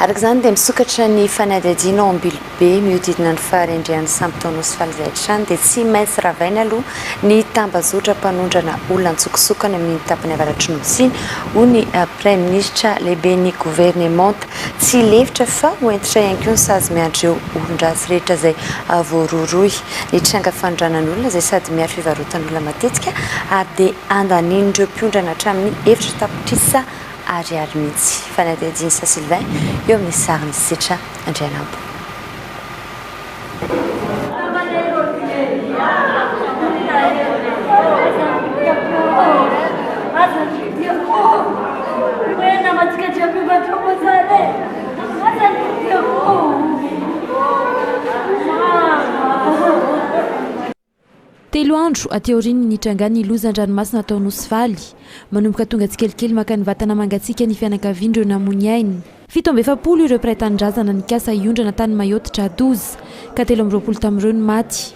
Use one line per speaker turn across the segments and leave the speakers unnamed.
araka izany dia misokatra ny fanadihadiana ao Ambilobe mihodidina ny faharendrehan'ny sampitaonosy falizahitrany dia tsy maintsy ravaina aloha ny tambazotra mpanondrana olona antsokosokana amin'ny tapany avaratry nosy iny ho ny premier ministre lehibe ny gouvernemanta tsy lefitra fa hoentitra ihany koa ny sazy miandry eo olon-dratsy rehetra izay voaroroy ny tranga fanondranan'olona izay sady miaro fivarotan'olona matetika ary dia andanin'ireo mpiondana hatramin'ny efitra tapitrisa ariary mihitsy fanadihadiana sa Sylvain eo amin'ny sariny sitra Andrianambo.
Telo andro aty aoriany ny trangany lozan-dranomasina atao nosy valy manomboka tonga tsikelikely maka ny vatana mangatsiaka ny fianakavian'ireo namony ainy 770 ireo mpiray tanindrazana nikasa iondrana tany Mayotitra 12 ka 320 tamin'ireo no maty.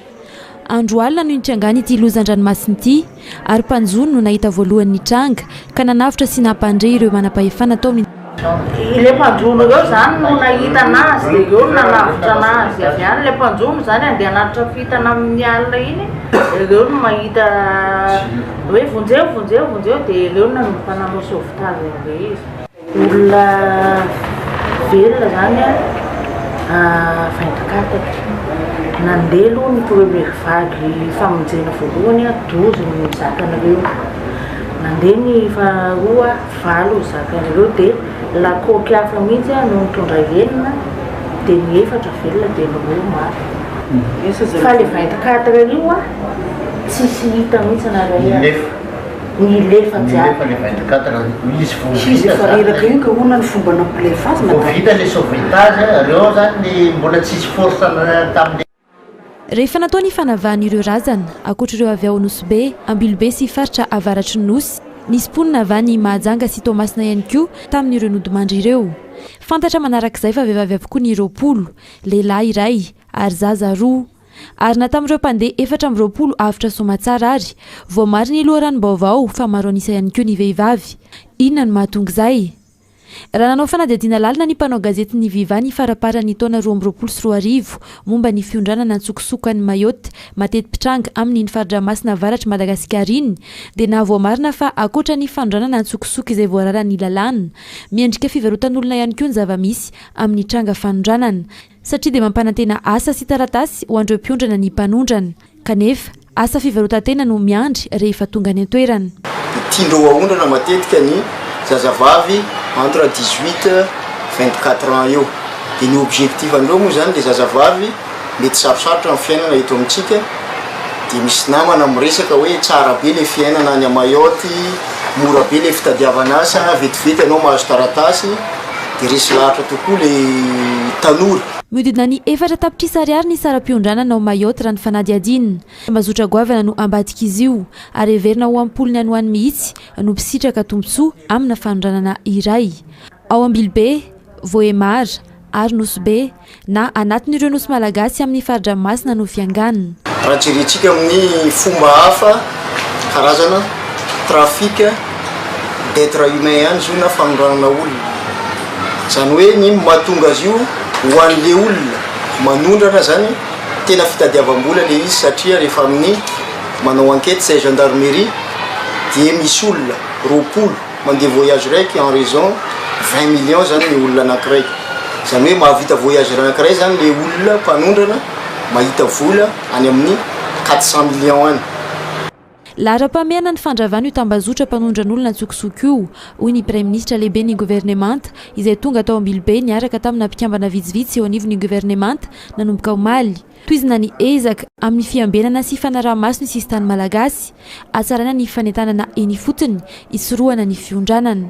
Andro alina no nitrangany ity lozan-dranomasina ity ary mpanjono no nahita voalohan'ny tranga ka nanavitra sy nampandre ireo manam-pahefana tao
ile mpanjono ireo zany no nahita anazy dia ireo no nanavitra anazy avy any ilay mpanjono zany andeha hanatitra fitana amin'ny alina iny ireo no mahita hoe vonjeo dia ireo no nanompananao sauvetage amin'ilay izy olona velona zany 24 nandeha aloha ny premier vague famonjena voalohany 12 no zakan'ireo nandeha ny faharoa 7 zakan'ireo dia lakoky hafa mihitsy no mitondra enina dia ny efatra velona dia ny roa maro fa le 24 io tsisy hita mihitsy anaray ny lefa jiaby
izy fareraka io ka hoana ny fomba nampilefa azy vita le sauvetage reo zany mbola tsisy force tamin'ny
rehefa natao ny fanavahan'ireo razana akoatra ireo avy ao Nosy be Ambilobe sy faritra avaratry ny nosy nisy mponina avy any Mahajanga sy Toamasina ihany koa tamin'ireo nodimandry ireo. Fantatra manarak'izay fa vehivavy avokoa ny 20 lehilahy iray ary zaza 2 ary na tamin'ireo mpandeha 420 avitra somatsara ary voamary ny loharanom-baovao fa maro anisa ihany koa ny vehivavy. Inona no mahatonga izay? Raha nanao fanadihadiana lalina ny mpanao gazety ny Viva ny faraparany taona 2024 momba ny fiondranana antsokosokany Mayotte mateti-pitranga amin'ny faridramasina avaratry Madagasikara iny dia nahavoamarina fa akoatra ny fandranana antsokosoka izay voararany lalàna miendrika fivarotan'olona ihany koa ny zava-misy amin'ny tranga fanondranana satria dia mampanantena asa sy taratasy ho an'ireo mpiondana ny mpanondrana kanefa asa fivarotantena no miandry rehefa tonga ny antoerana.
Tiandreo ahondrana matetika ny zazavavy entre 18-24 ans eo dia ny objectif andreo moa zany le zazavavy mety sarosarotra amin'ny fiainana eto amintsika dia misy namana miresaka hoe tsara be le fiainana any Mayotte mora be le fitadiavana asa vetivety ianao mahazo taratasy dia resy lahatra tokoa le tanora.
Mihodidina ny 4 tapitrisa ariary ny saram-piondranana ao Mayotte raha ny fanadihadiana. Mazotra goavana no ambadika izy io ary heverina ho ampolony any ho any mihitsy no mpisitraka tombotsoa amina fanondranana iray. Ao Ambilobe, Voemara ary Nosy be na anatin'ireo nosy malagasy amin'ny faridramasina no fianganana.
Raha jerentsika amin'ny fomba hafa karazana trafika d'être humain ihany izy io na fanondranana olona. Zany hoe ny mahatonga azy io ho an'le olona manondrana zany tena fitadiavam-bola le izy satria rehefa amin'ny manao enquête say gendarmerie dia misy olona 20 mandeha voyage raiky en raison 20 millions zany ny olona anankiray. Zany hoe mahavita voyage anankiray zany le olona mpanondrana mahita vola any amin'ny 400 millions any.
Lara-pameana ny fandravana io tambazotra mpanondran'olona antsokosoko io hoy ny premier ministre lehibe ny gouvernemanta izay tonga tao Ambilobe niaraka tamina mpikambana vitsivitsy eo anivon'ny gouvernemanta nanomboka omaly toizina ny ezaka amin'ny fiambenana sy fanaraha-maso ny sisy tany malagasy atsarana ny fanentanana eny fotony isorohana ny fiondranana.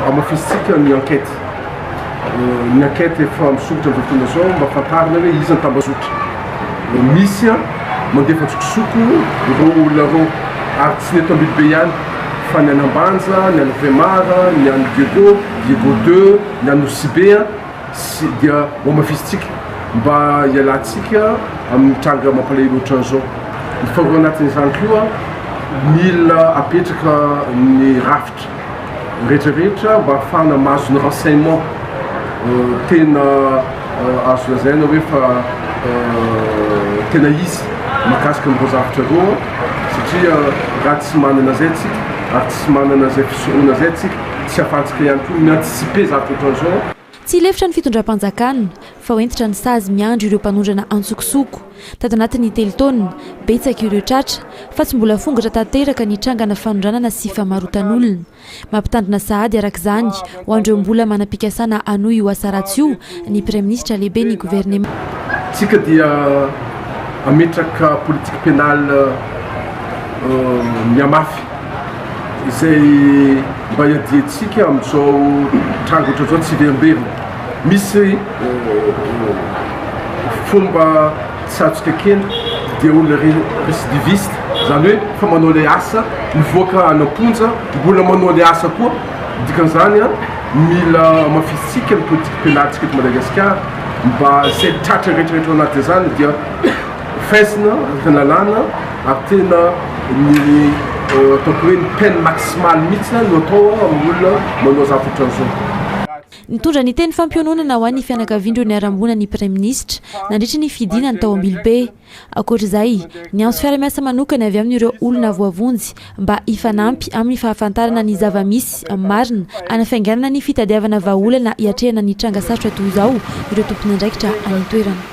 Amafisitsika ny enquête efa misokotra amin'ny fondation mba fantarina hoe izy ny tambazotra misy mandefa tsokosoko ireo olona reo ary tsy ny eto Ambilobe ihany fa ny Anambanja, ny any Voemara, ny any Diego 2, ny any Nosy be dia homafisitsika mba hialantsika amin'ny tranga mampalahelo ohatran'izao. Ny faharoa anatin'izany koa mila apetraka ny rafitra rehetrarehetra mba ahafahana mahazo ny renseignement tena azo lazaina hoe fa tena izy mahakasika nymbozavitra roa satria raha tsy manana zay tsika ary tsy manana zay fisoana zay tsika tsy afantsika ihany koa miantisipe zavatra ohatran'izao.
tsy ilefitra ny fitondram-panjakana fa hoentitra ny sazy miandro ireo mpanondrana antsokosoko tato anatin'ny telo taonina betsaka ireo tratra fa tsy mbola fongatra tanteraka ny trangana fanondranana sy famarotan'olona mampitandrina sahady arak'izany ho andreo mbola manam-pikasana anohy io asa ratsy io ny premier ministre lehibe ny gouvernement.
tsika dia ametraka politique pénale miamafy izay mba iadiantsika amin'izao trango ohatran'izao tsy verimberina misy fomba tsatsika kely dia olona récidiviste zany hoe fa manao le asa mivoaka anamponja mbola manao le asa koa dikan'izany a mila mafisitsika ny politique pénale tsika eto Madagasikara mba zay tratra rehetrarehetra anaty izany dia faisina lalàna ary tena ny ataoko hoe ny peine maximale mihitsy no atao amin'olona manao zavatra ohatran'izao.
nitondra ny teny fampiononana ho an'ny fianakaviandreo ny arambona ny premier ministre nandritra ny fidina ny tao Ambilobe. Ankoatr'izay ny antso fiara-miasa manokana avy amin'ireo olona voavonjy mba hifanampy amin'ny fahafantarana ny zava-misy marina anafianganana ny fitadiavana vahaolana hiatrehana ny tranga sarotra toy izao ireo tompony andraikitra any toerana.